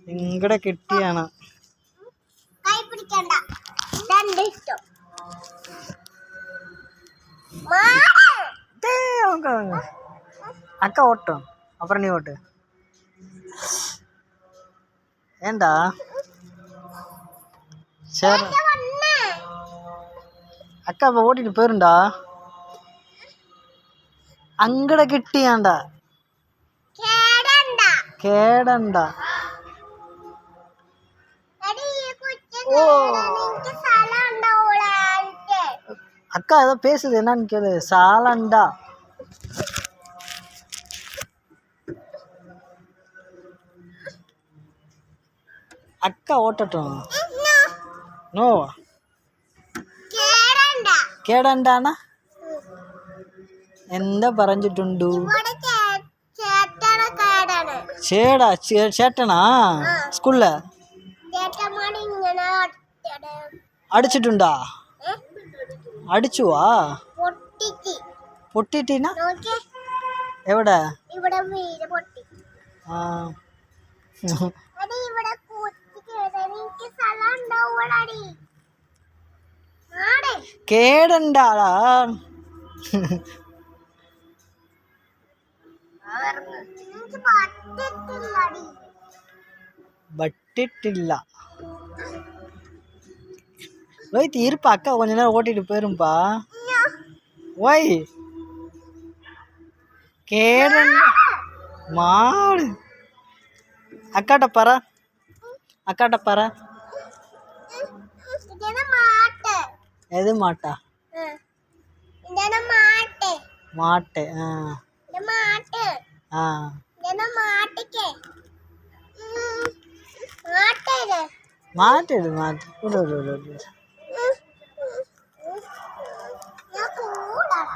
ഇങ്ങടെ കിട്ടിയാണ് அக்கா ஓட்டும் அப்புறம் நீ ஓட்டு ஏண்டா சரி அக்கா இப்போ ஓட்டிட்டு போயிருண்டா அங்கட கிட்டியாண்டா கேடண்டா ஓ அக்கா ஏதோ பேசுது என்னன்னு கேளு சாலண்டா அக்கா ஓட்டட்டும் நோவா കേടണ്ടാണ് എന്താ പറഞ്ഞിട്ടുണ്ട് ചേടാ ചേട്ടനാ സ്കൂളില് അടിച്ചിട്ടുണ്ടാ അടിച്ചുവാ പൊട്ടിട്ടീന എവിടെ ആ കേടണ്ടാടാ பட்டிட்டில்ல ரோஹித் இருப்பா அக்கா கொஞ்ச நேரம் ஓட்டிட்டு போயிரும்பா ஓய் கேடன் மாடு அக்காட்ட பாரு எது மாட்டா மாட்டு மாட்டு